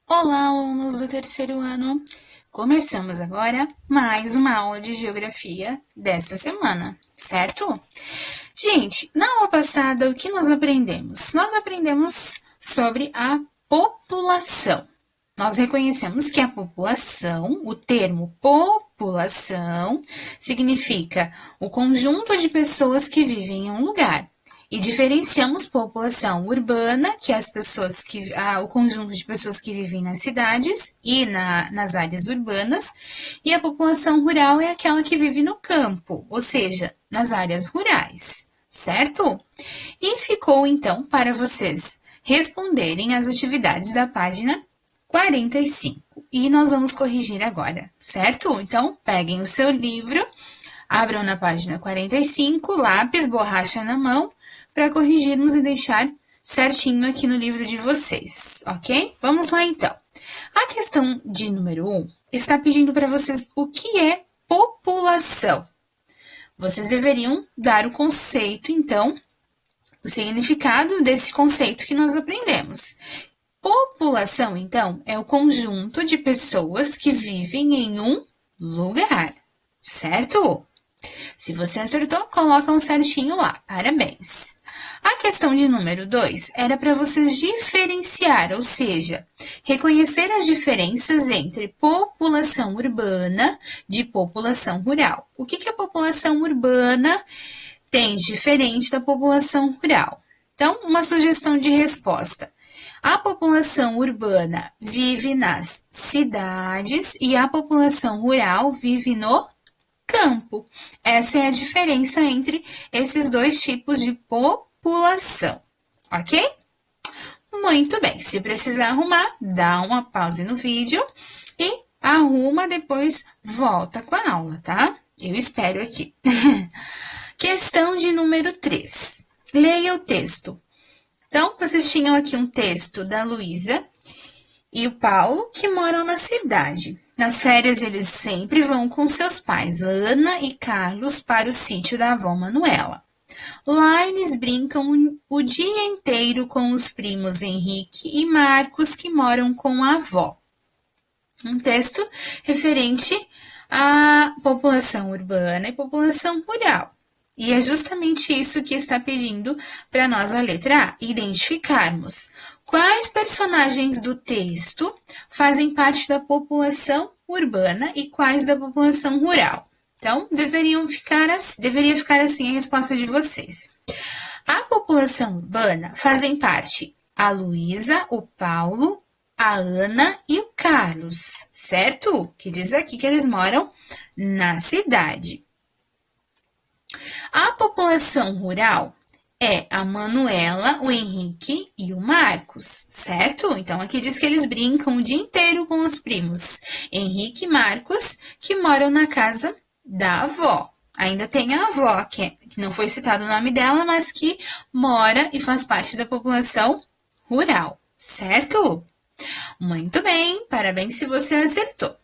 Olá, alunos do terceiro ano! Começamos agora mais uma aula de geografia dessa semana, certo? Gente, na aula passada, o que nós aprendemos? Nós aprendemos sobre a população. Nós reconhecemos que a população, o termo população, significa o conjunto de pessoas que vivem em um lugar. E diferenciamos população urbana, que é o conjunto de pessoas que vivem nas cidades e nas áreas urbanas, e a população rural é aquela que vive no campo, ou seja, nas áreas rurais, certo? E ficou então para vocês responderem às atividades da página 45. E nós vamos corrigir agora, certo? Então, peguem o seu livro, abram na página 45, lápis, borracha na mão, para corrigirmos e deixar certinho aqui no livro de vocês, ok? Vamos lá então. A questão de número 1 está pedindo para vocês o que é população. Vocês deveriam dar o conceito, então, o significado desse conceito que nós aprendemos. População, então, é o conjunto de pessoas que vivem em um lugar, certo? Se você acertou, coloca um certinho lá. Parabéns. A questão de número 2 era para vocês diferenciar, ou seja, reconhecer as diferenças entre população urbana de população rural. O que a população urbana tem diferente da população rural? Então, uma sugestão de resposta. A população urbana vive nas cidades e a população rural vive no campo. Essa é a diferença entre esses dois tipos de população, ok? Muito bem, se precisar arrumar, dá uma pausa no vídeo e arruma, depois volta com a aula, tá? Eu espero aqui. Questão de número 3. Leia o texto. Então, vocês tinham aqui um texto da Luísa e o Paulo, que moram na cidade. Nas férias, eles sempre vão com seus pais, Ana e Carlos, para o sítio da avó Manuela. Lá, eles brincam o dia inteiro com os primos Henrique e Marcos, que moram com a avó. Um texto referente à população urbana e população rural. E é justamente isso que está pedindo para nós a letra A, identificarmos quais personagens do texto fazem parte da população urbana e quais da população rural. Então, deveria ficar assim a resposta de vocês. A população urbana fazem parte a Luísa, o Paulo, a Ana e o Carlos, certo? Que diz aqui que eles moram na cidade. A população rural é a Manuela, o Henrique e o Marcos, certo? Então, aqui diz que eles brincam o dia inteiro com os primos Henrique e Marcos, que moram na casa da avó. Ainda tem a avó, que não foi citado o nome dela, mas que mora e faz parte da população rural, certo? Muito bem, parabéns se você acertou.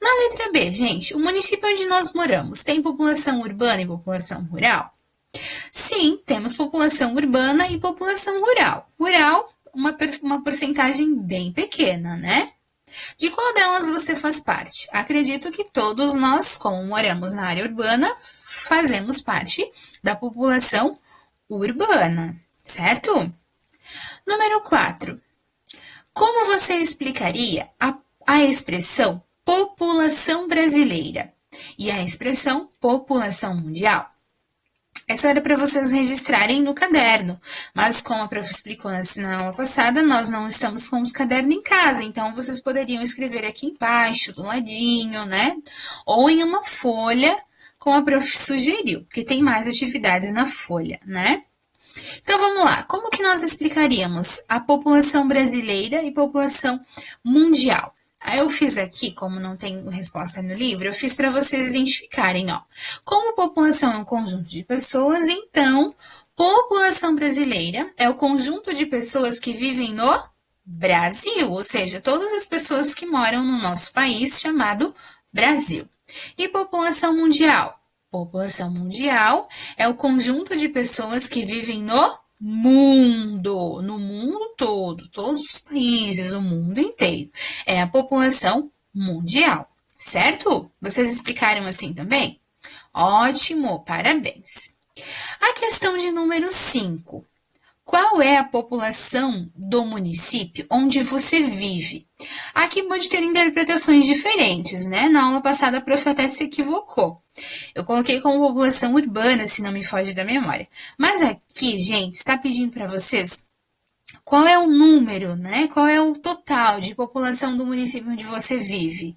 Na letra B, gente, o município onde nós moramos tem população urbana e população rural? Sim, temos população urbana e população rural. Rural, uma porcentagem bem pequena, né? De qual delas você faz parte? Acredito que todos nós, como moramos na área urbana, fazemos parte da população urbana, certo? Número 4. Como você explicaria a expressão população brasileira e a expressão população mundial? Essa era para vocês registrarem no caderno, mas como a prof explicou na aula passada, nós não estamos com os cadernos em casa, então vocês poderiam escrever aqui embaixo, do ladinho, né? Ou em uma folha, como a prof sugeriu, porque tem mais atividades na folha, né? Então vamos lá, como que nós explicaríamos a população brasileira e população mundial? Aí eu fiz aqui, como não tem resposta no livro, eu fiz para vocês identificarem, ó. Como população é um conjunto de pessoas, então, população brasileira é o conjunto de pessoas que vivem no Brasil, ou seja, todas as pessoas que moram no nosso país chamado Brasil. E população mundial? População mundial é o conjunto de pessoas que vivem no mundo, no mundo todo, todos os países, o mundo inteiro. É a população mundial, certo? Vocês explicaram assim também? Ótimo, parabéns. A questão de número 5. Qual é a população do município onde você vive? Aqui pode ter interpretações diferentes, né? Na aula passada a prof até se equivocou. Eu coloquei como população urbana, se não me foge da memória. Mas aqui, gente, está pedindo para vocês qual é o número, né? Qual é o total de população do município onde você vive?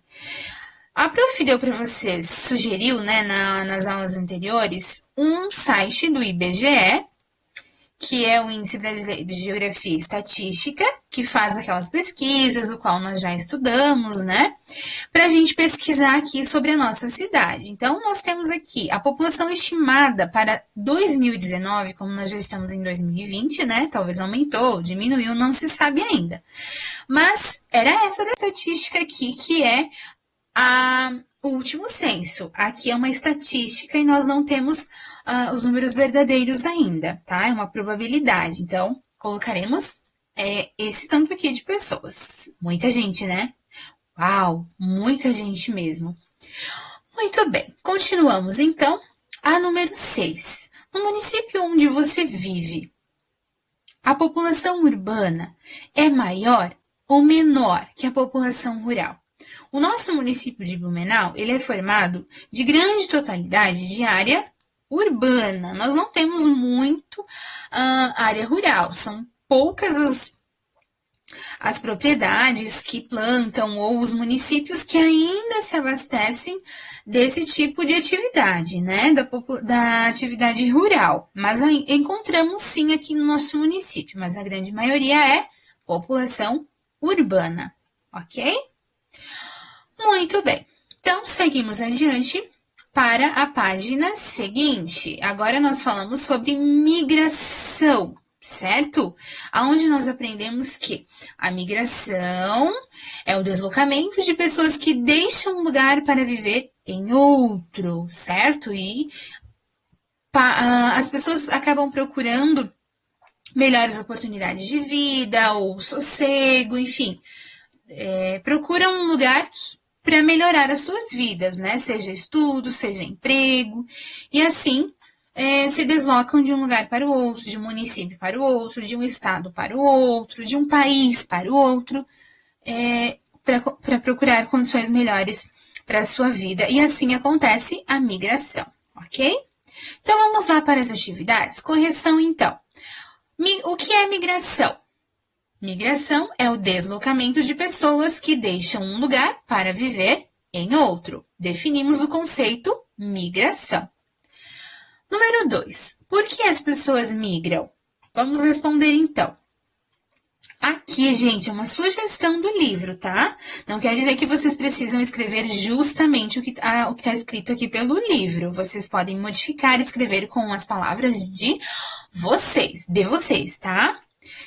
A prof deu para vocês, sugeriu, né, nas aulas anteriores, um site do IBGE, que é o Índice Brasileiro de Geografia e Estatística, que faz aquelas pesquisas, o qual nós já estudamos, né? Para a gente pesquisar aqui sobre a nossa cidade. Então, nós temos aqui a população estimada para 2019, como nós já estamos em 2020, né? Talvez aumentou, diminuiu, não se sabe ainda. Mas era essa da estatística aqui, que é o último censo. Aqui é uma estatística e nós não temos os números verdadeiros ainda, tá? É uma probabilidade. Então, colocaremos esse tanto aqui de pessoas. Muita gente, né? Uau, muita gente mesmo. Muito bem, continuamos então. A número 6. No município onde você vive, a população urbana é maior ou menor que a população rural? O nosso município de Blumenau, ele é formado de grande totalidade de área urbana. Nós não temos muito área rural. São poucas as propriedades que plantam ou os municípios que ainda se abastecem desse tipo de atividade, né? Da atividade rural. Mas encontramos sim aqui no nosso município, mas a grande maioria é população urbana, ok? Muito bem, então seguimos adiante para a página seguinte. Agora nós falamos sobre migração, certo? Aonde nós aprendemos que a migração é o deslocamento de pessoas que deixam um lugar para viver em outro, certo? E as pessoas acabam procurando melhores oportunidades de vida ou sossego, enfim, procuram um lugar para melhorar as suas vidas, né? Seja estudo, seja emprego, e assim se deslocam de um lugar para o outro, de um município para o outro, de um estado para o outro, de um país para o outro, para procurar condições melhores para a sua vida. E assim acontece a migração, ok? Então vamos lá para as atividades. Correção, então. O que é migração? Migração é o deslocamento de pessoas que deixam um lugar para viver em outro. Definimos o conceito migração. Número 2. Por que as pessoas migram? Vamos responder então. Aqui, gente, é uma sugestão do livro, tá? Não quer dizer que vocês precisam escrever justamente o que está escrito aqui pelo livro. Vocês podem modificar e escrever com as palavras de vocês, tá?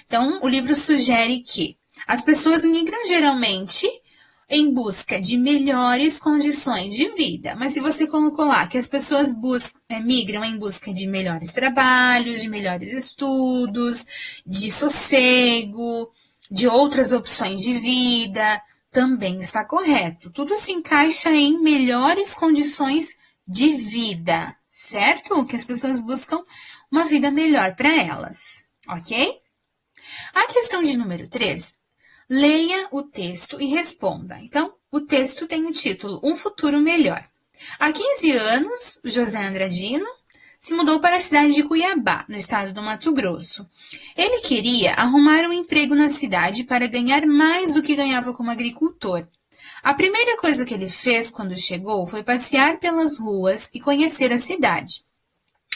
Então, o livro sugere que as pessoas migram geralmente em busca de melhores condições de vida. Mas se você colocou lá que as pessoas migram em busca de melhores trabalhos, de melhores estudos, de sossego, de outras opções de vida, também está correto. Tudo se encaixa em melhores condições de vida, certo? Que as pessoas buscam uma vida melhor para elas, ok? A questão de número 3, leia o texto e responda. Então, o texto tem o título Um Futuro Melhor. Há 15 anos, José Andradino se mudou para a cidade de Cuiabá, no estado do Mato Grosso. Ele queria arrumar um emprego na cidade para ganhar mais do que ganhava como agricultor. A primeira coisa que ele fez quando chegou foi passear pelas ruas e conhecer a cidade.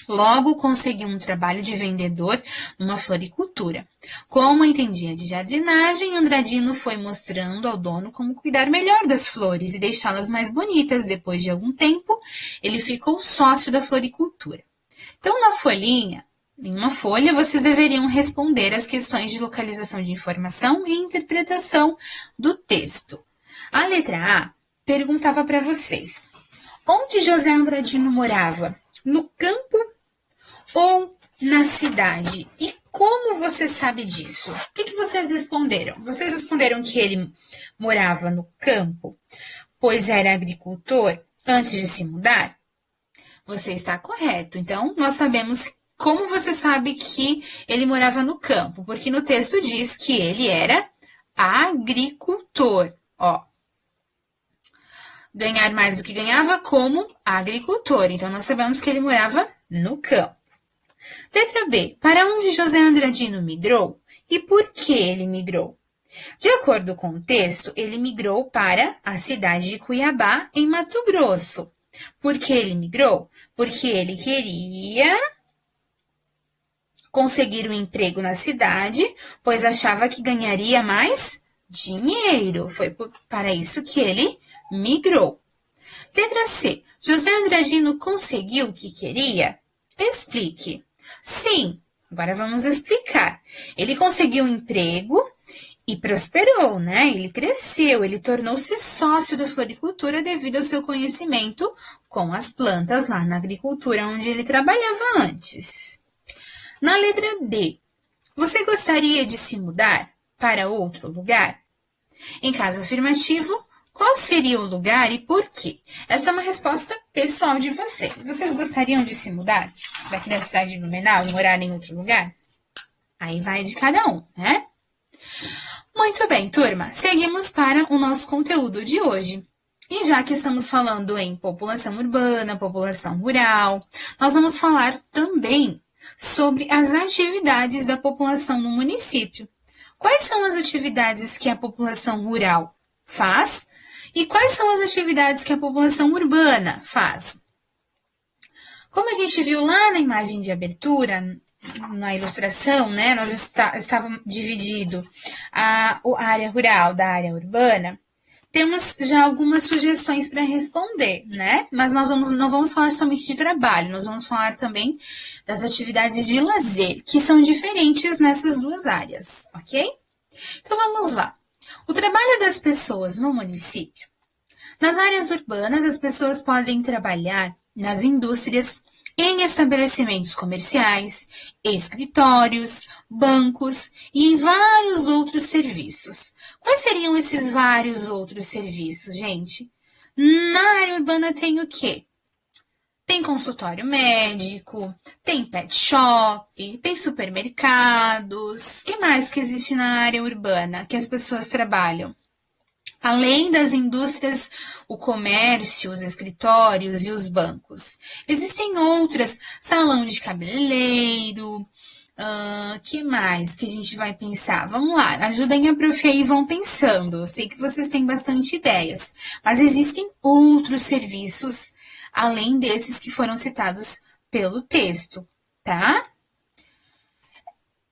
Logo conseguiu um trabalho de vendedor numa floricultura. Como entendia de jardinagem, Andradino foi mostrando ao dono como cuidar melhor das flores e deixá-las mais bonitas. Depois de algum tempo, ele ficou sócio da floricultura. Então, em uma folha, vocês deveriam responder as questões de localização de informação e interpretação do texto. A letra A perguntava para vocês: onde José Andradino morava? No campo ou na cidade? E como você sabe disso? O que vocês responderam? Vocês responderam que ele morava no campo, pois era agricultor antes de se mudar? Você está correto. Então, nós sabemos como você sabe que ele morava no campo, porque no texto diz que ele era agricultor. Ó, ganhar mais do que ganhava como agricultor. Então, nós sabemos que ele morava no campo. Letra B. Para onde José Andradino migrou e por que ele migrou? De acordo com o texto, ele migrou para a cidade de Cuiabá, em Mato Grosso. Por que ele migrou? Porque ele queria conseguir um emprego na cidade, pois achava que ganharia mais dinheiro. Foi para isso que ele migrou. Letra C. José Andradino conseguiu o que queria? Explique. Sim, agora vamos explicar. Ele conseguiu um emprego e prosperou, né? Ele cresceu, ele tornou-se sócio da floricultura devido ao seu conhecimento com as plantas lá na agricultura onde ele trabalhava antes. Na letra D, você gostaria de se mudar para outro lugar? Em caso afirmativo, qual seria o lugar e por quê? Essa é uma resposta pessoal de vocês. Vocês gostariam de se mudar daqui da cidade de Blumenau e morar em outro lugar? Aí vai de cada um, né? Muito bem, turma. Seguimos para o nosso conteúdo de hoje. E já que estamos falando em população urbana, população rural, nós vamos falar também sobre as atividades da população no município. Quais são as atividades que a população rural faz e quais são as atividades que a população urbana faz? Como a gente viu lá na imagem de abertura, na ilustração, né, nós estava dividido a área rural da área urbana. Temos já algumas sugestões para responder, né? Mas nós não vamos falar somente de trabalho, nós vamos falar também das atividades de lazer, que são diferentes nessas duas áreas, ok? Então vamos lá. O trabalho das pessoas no município. Nas áreas urbanas, as pessoas podem trabalhar nas indústrias, em estabelecimentos comerciais, escritórios, bancos e em vários outros serviços. Quais seriam esses vários outros serviços, gente? Na área urbana tem o quê? Tem consultório médico, tem pet shop, tem supermercados. O que mais que existe na área urbana que as pessoas trabalham? Além das indústrias, o comércio, os escritórios e os bancos. Existem outras, salão de cabeleireiro, que mais que a gente vai pensar? Vamos lá, ajudem a prof aí e vão pensando. Eu sei que vocês têm bastante ideias, mas existem outros serviços, além desses que foram citados pelo texto, tá?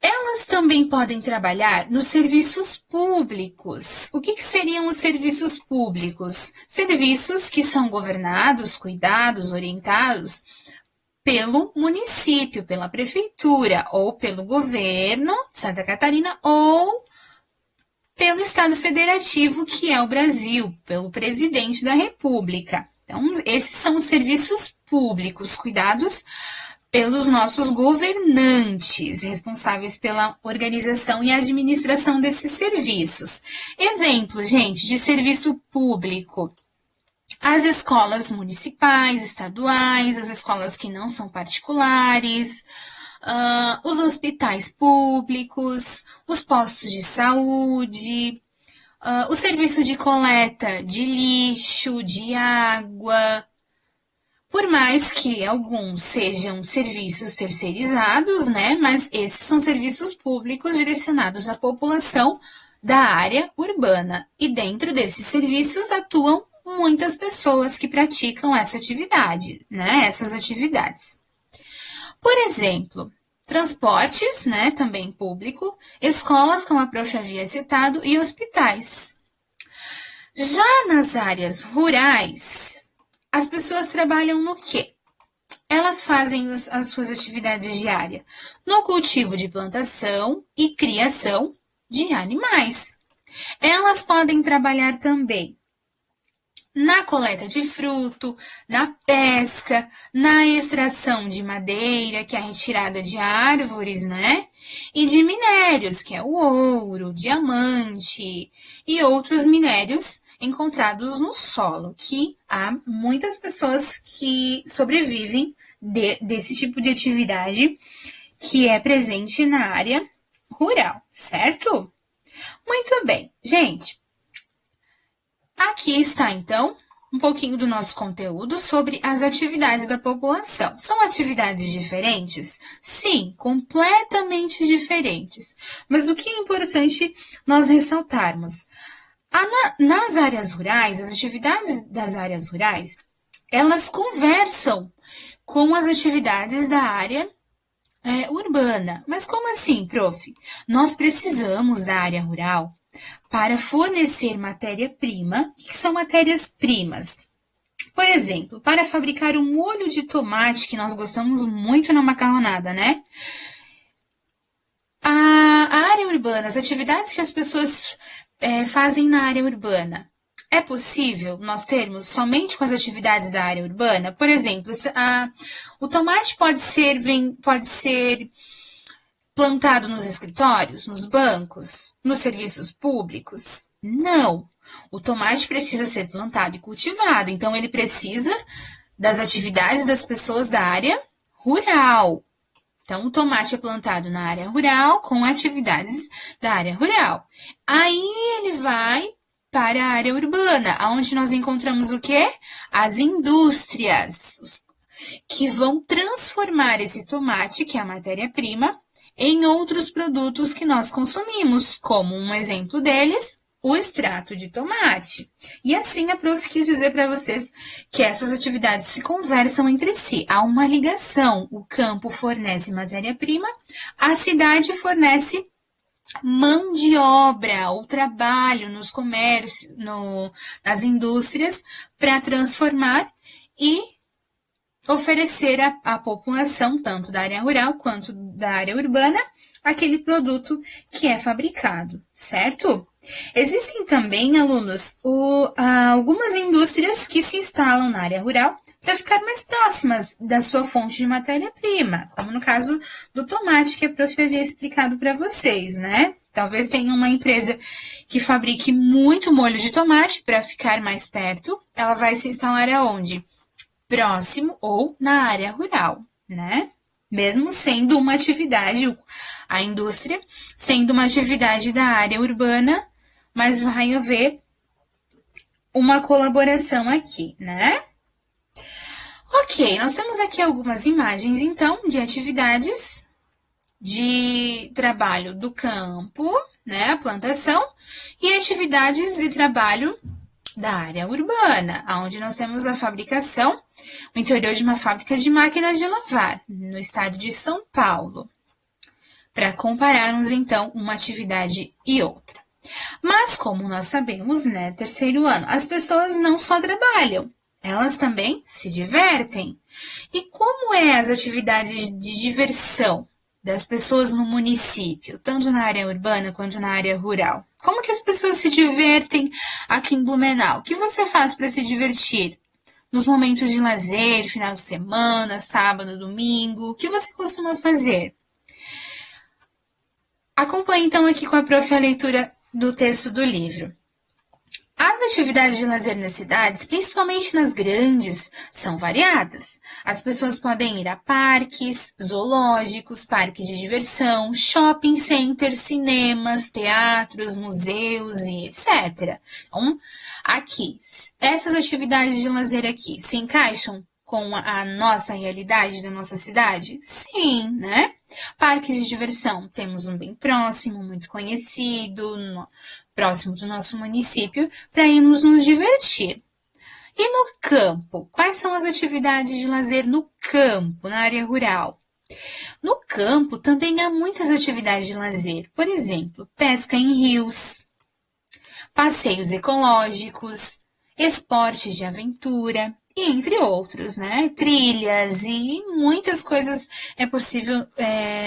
Elas também podem trabalhar nos serviços públicos. O que seriam os serviços públicos? Serviços que são governados, cuidados, orientados pelo município, pela prefeitura, ou pelo governo de Santa Catarina, ou pelo Estado Federativo, que é o Brasil, pelo presidente da República. Então, esses são os serviços públicos, cuidados pelos nossos governantes, responsáveis pela organização e administração desses serviços. Exemplo, gente, de serviço público. As escolas municipais, estaduais, as escolas que não são particulares, os hospitais públicos, os postos de saúde, o serviço de coleta de lixo, de água. Por mais que alguns sejam serviços terceirizados, né, mas esses são serviços públicos direcionados à população da área urbana. E dentro desses serviços atuam muitas pessoas que praticam essa atividade, né, essas atividades. Por exemplo, transportes, né, também público, escolas, como a prof havia citado, e hospitais. Já nas áreas rurais, as pessoas trabalham no quê? Elas fazem as suas atividades diárias no cultivo de plantação e criação de animais. Elas podem trabalhar também na coleta de fruto, na pesca, na extração de madeira, que é a retirada de árvores, né? E de minérios, que é o ouro, o diamante e outros minérios encontrados no solo, que há muitas pessoas que sobrevivem desse tipo de atividade que é presente na área rural, certo? Muito bem, gente. Aqui está, então, um pouquinho do nosso conteúdo sobre as atividades da população. São atividades diferentes? Sim, completamente diferentes. Mas o que é importante nós ressaltarmos? Nas áreas rurais, as atividades das áreas rurais, elas conversam com as atividades da área urbana. Mas como assim, prof? Nós precisamos da área rural para fornecer matéria-prima. O que são matérias-primas? Por exemplo, para fabricar um molho de tomate, que nós gostamos muito na macarronada, né? A área urbana, as atividades que as pessoas fazem na área urbana. É possível nós termos somente com as atividades da área urbana? Por exemplo, o tomate pode ser plantado nos escritórios, nos bancos, nos serviços públicos? Não. O tomate precisa ser plantado e cultivado, então ele precisa das atividades das pessoas da área rural. Então, o tomate é plantado na área rural com atividades da área rural. Aí ele vai para a área urbana, onde nós encontramos o quê? As indústrias, que vão transformar esse tomate, que é a matéria-prima, em outros produtos que nós consumimos, como um exemplo deles, o extrato de tomate. E assim a prof quis dizer para vocês que essas atividades se conversam entre si. Há uma ligação. O campo fornece matéria-prima, a cidade fornece mão de obra, ou trabalho nos comércios, nas indústrias, para transformar e oferecer à população, tanto da área rural quanto da área urbana, aquele produto que é fabricado, certo? Existem também, alunos, algumas indústrias que se instalam na área rural para ficar mais próximas da sua fonte de matéria-prima, como no caso do tomate que a prof havia explicado para vocês, né? Talvez tenha uma empresa que fabrique muito molho de tomate para ficar mais perto, ela vai se instalar aonde? Próximo ou na área rural, né? Mesmo sendo uma atividade, a indústria sendo uma atividade da área urbana, mas vai haver uma colaboração aqui, né? Ok, nós temos aqui algumas imagens, então, de atividades de trabalho do campo, né, a plantação, e atividades de trabalho da área urbana, onde nós temos a fabricação, o interior de uma fábrica de máquinas de lavar, no estado de São Paulo, para compararmos, então, uma atividade e outra. Mas, como nós sabemos, né, terceiro ano, as pessoas não só trabalham, elas também se divertem. E como é as atividades de diversão das pessoas no município, tanto na área urbana quanto na área rural? Como que as pessoas se divertem aqui em Blumenau? O que você faz para se divertir? Nos momentos de lazer, final de semana, sábado, domingo, o que você costuma fazer? Acompanhe então aqui com a prof a leitura do texto do livro. As atividades de lazer nas cidades, principalmente nas grandes, são variadas. As pessoas podem ir a parques, zoológicos, parques de diversão, shopping centers, cinemas, teatros, museus e etc. Então, aqui, essas atividades de lazer aqui se encaixam com a nossa realidade da nossa cidade? Sim, né? Parques de diversão, temos um bem próximo, muito conhecido, próximo do nosso município, para irmos nos divertir. E no campo? Quais são as atividades de lazer no campo, na área rural? No campo também há muitas atividades de lazer, por exemplo, pesca em rios, passeios ecológicos, esportes de aventura, e entre outros, né? Trilhas e muitas coisas é possível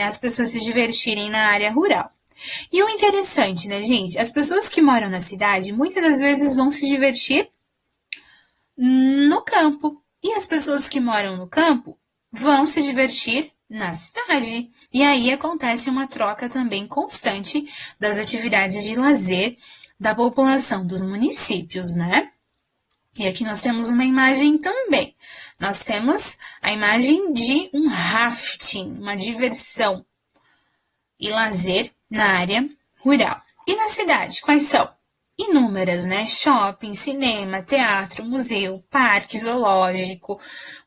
as pessoas se divertirem na área rural. E o interessante, né, gente? As pessoas que moram na cidade muitas das vezes vão se divertir no campo. E as pessoas que moram no campo vão se divertir na cidade. E aí acontece uma troca também constante das atividades de lazer da população dos municípios, né? E aqui nós temos uma imagem também. Nós temos a imagem de um rafting, uma diversão e lazer na área rural. E na cidade, quais são? Inúmeras, né? Shopping, cinema, teatro, museu, parque, zoológico,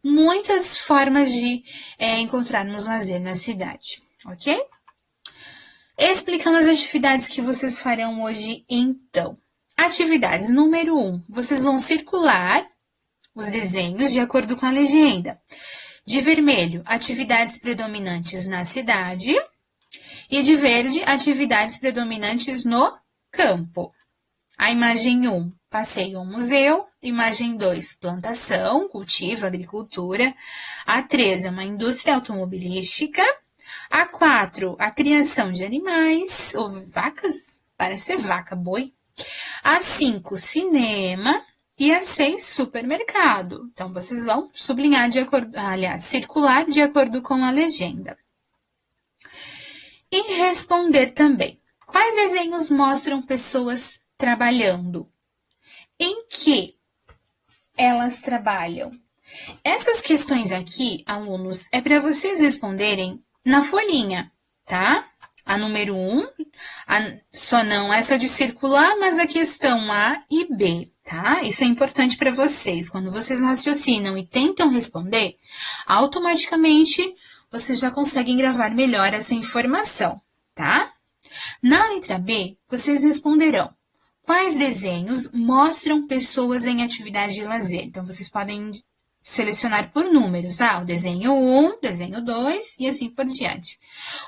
muitas formas de encontrarmos lazer na cidade, ok? Explicando as atividades que vocês farão hoje, então. Atividades número 1, vocês vão circular os desenhos de acordo com a legenda. De vermelho, atividades predominantes na cidade. E de verde, atividades predominantes no campo. A imagem 1, passeio ao museu. Imagem 2, plantação, cultivo, agricultura. A 3 é uma indústria automobilística. A 4, a criação de animais, ou vacas, parece ser vaca, boi. A 5, cinema. E a 6, supermercado. Então, vocês vão sublinhar circular de acordo com a legenda. E responder também. Quais desenhos mostram pessoas trabalhando? Em que elas trabalham? Essas questões aqui, alunos, é para vocês responderem na folhinha, tá? A número 1, só não essa de circular, mas a questão A e B, tá? Isso é importante para vocês. Quando vocês raciocinam e tentam responder, automaticamente vocês já conseguem gravar melhor essa informação, tá? Na letra B, vocês responderão quais desenhos mostram pessoas em atividade de lazer. Então, vocês podem selecionar por números, o desenho 1, desenho 2 e assim por diante.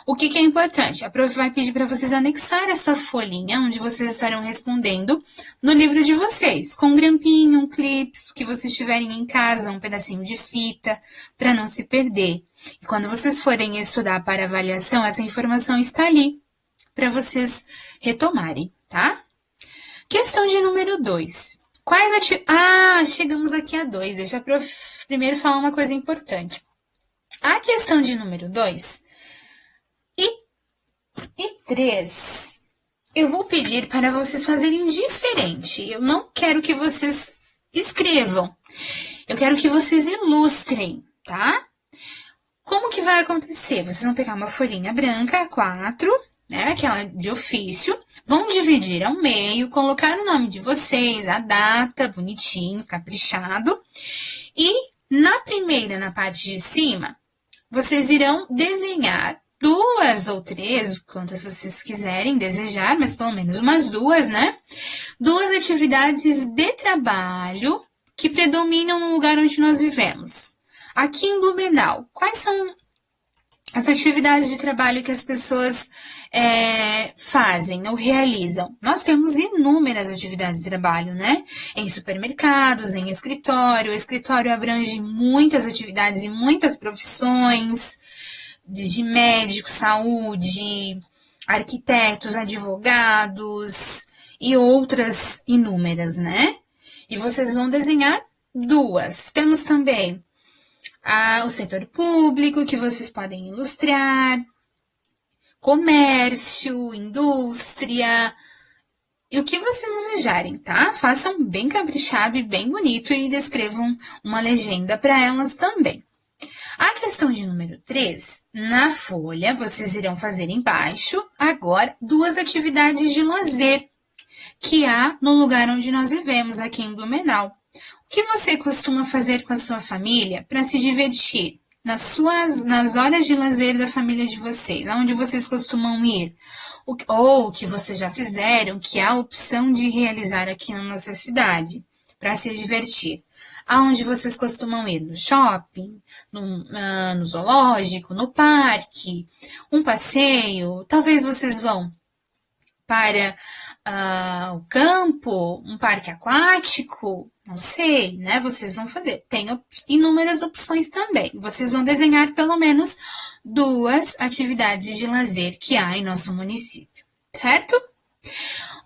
O que é importante? A prof vai pedir para vocês anexar essa folhinha onde vocês estarão respondendo no livro de vocês, com um grampinho, um clips, que vocês tiverem em casa, um pedacinho de fita, para não se perder. E quando vocês forem estudar para avaliação, essa informação está ali para vocês retomarem, tá? Questão de número 2. Chegamos aqui a 2. Deixa eu primeiro falar uma coisa importante. A questão de número 2 e 3, eu vou pedir para vocês fazerem diferente. Eu não quero que vocês escrevam. Eu quero que vocês ilustrem, tá? Como que vai acontecer? Vocês vão pegar uma folhinha branca, 4, né, aquela de ofício, vão dividir ao meio, colocar o nome de vocês, a data, bonitinho, caprichado, e na parte de cima, vocês irão desenhar 2 ou 3, quantas vocês quiserem desejar, mas pelo menos umas 2, né? 2 atividades de trabalho que predominam no lugar onde nós vivemos. Aqui em Blumenau, quais são as atividades de trabalho que as pessoas fazem ou realizam? Nós temos inúmeras atividades de trabalho, né? Em supermercados, em escritório. O escritório abrange muitas atividades e muitas profissões, desde médicos, saúde, arquitetos, advogados e outras inúmeras, né? E vocês vão desenhar 2. Temos também o setor público, que vocês podem ilustrar, comércio, indústria, e o que vocês desejarem, tá? Façam bem caprichado e bem bonito e descrevam uma legenda para elas também. A questão de número 3, na folha, vocês irão fazer embaixo, agora, 2 atividades de lazer que há no lugar onde nós vivemos, aqui em Blumenau. O que você costuma fazer com a sua família para se divertir nas horas de lazer da família de vocês? Aonde vocês costumam ir? Ou que vocês já fizeram, que há a opção de realizar aqui na nossa cidade para se divertir? Aonde vocês costumam ir? No shopping, no zoológico, no parque, um passeio? Talvez vocês vão para o campo, um parque aquático, não sei, né? Vocês vão fazer. Tem inúmeras opções também. Vocês vão desenhar pelo menos 2 atividades de lazer que há em nosso município, certo?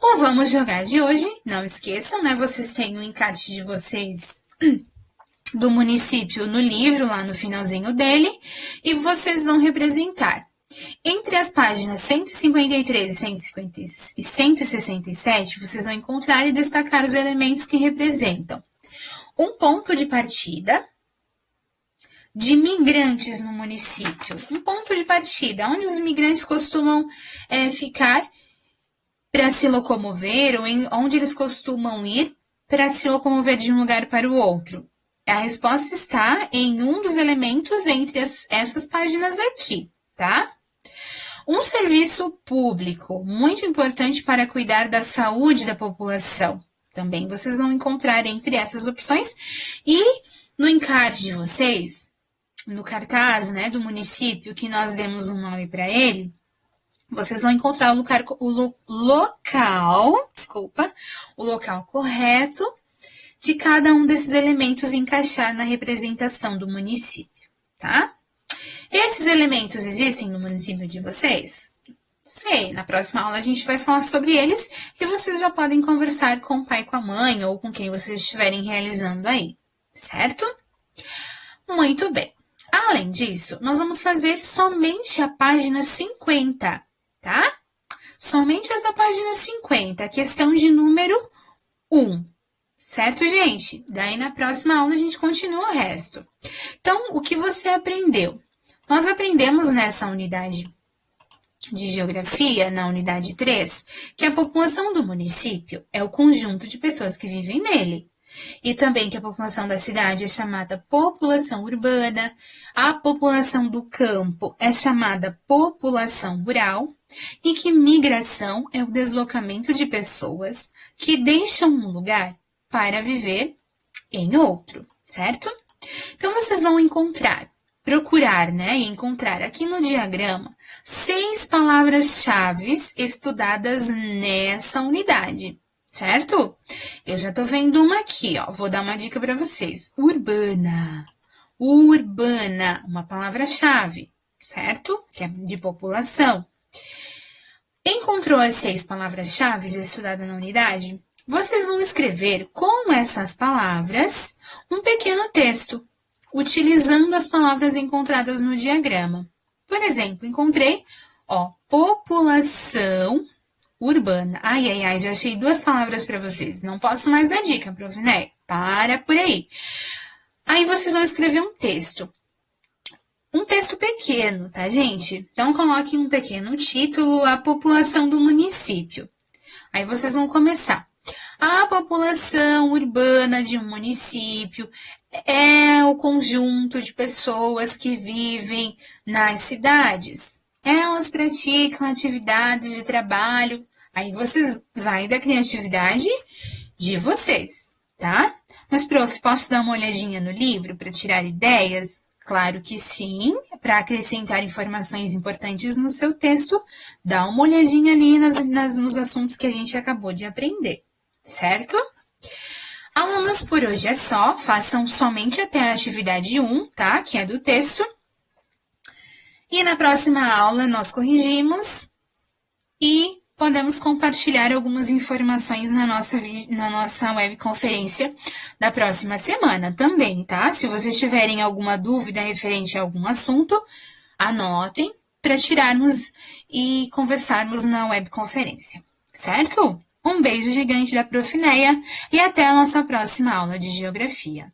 O Vamos Jogar de hoje, não esqueçam, né? Vocês têm o encarte de vocês do município no livro, lá no finalzinho dele, e vocês vão representar. Entre as páginas 153 e 167, vocês vão encontrar e destacar os elementos que representam um ponto de partida de migrantes no município. Um ponto de partida, onde os migrantes costumam ficar para se locomover, ou onde eles costumam ir para se locomover de um lugar para o outro. A resposta está em um dos elementos entre essas páginas aqui, tá? Um serviço público muito importante para cuidar da saúde da população. Também vocês vão encontrar entre essas opções. E no encarte de vocês, no cartaz, né, do município, que nós demos um nome para ele, vocês vão encontrar o local correto de cada um desses elementos e encaixar na representação do município, tá? Esses elementos existem no município de vocês? Sei, na próxima aula a gente vai falar sobre eles e vocês já podem conversar com o pai, com a mãe ou com quem vocês estiverem realizando aí, certo? Muito bem. Além disso, nós vamos fazer somente a página 50, tá? Somente essa página 50, a questão de número 1. Certo, gente? Daí na próxima aula a gente continua o resto. Então, o que você aprendeu? Nós aprendemos nessa unidade de geografia, na unidade 3, que a população do município é o conjunto de pessoas que vivem nele. E também que a população da cidade é chamada população urbana, a população do campo é chamada população rural, e que migração é o deslocamento de pessoas que deixam um lugar para viver em outro, certo? Então, vocês vão procurar, né, e encontrar aqui no diagrama 6 palavras-chave estudadas nessa unidade, certo? Eu já tô vendo uma aqui, ó, vou dar uma dica para vocês. Urbana, uma palavra-chave, certo? Que é de população. Encontrou as 6 palavras-chave estudadas na unidade? Vocês vão escrever com essas palavras um pequeno texto, utilizando as palavras encontradas no diagrama. Por exemplo, encontrei, população urbana. Ai, já achei 2 palavras para vocês. Não posso mais dar dica, Prof. Né? Para por aí. Aí vocês vão escrever um texto. Um texto pequeno, tá, gente? Então, coloquem um pequeno título, a população do município. Aí vocês vão começar. A população urbana de um município é o conjunto de pessoas que vivem nas cidades. Elas praticam atividades de trabalho. Aí vocês vai da criatividade de vocês, tá? Mas, prof, posso dar uma olhadinha no livro para tirar ideias? Claro que sim, para acrescentar informações importantes no seu texto, dá uma olhadinha ali nos assuntos que a gente acabou de aprender, certo? Alunos, por hoje é só, façam somente até a atividade 1, tá? Que é do texto. E na próxima aula nós corrigimos e podemos compartilhar algumas informações na nossa webconferência da próxima semana também, tá? Se vocês tiverem alguma dúvida referente a algum assunto, anotem para tirarmos e conversarmos na webconferência, certo? Um beijo gigante da Prof. Neia e até a nossa próxima aula de Geografia.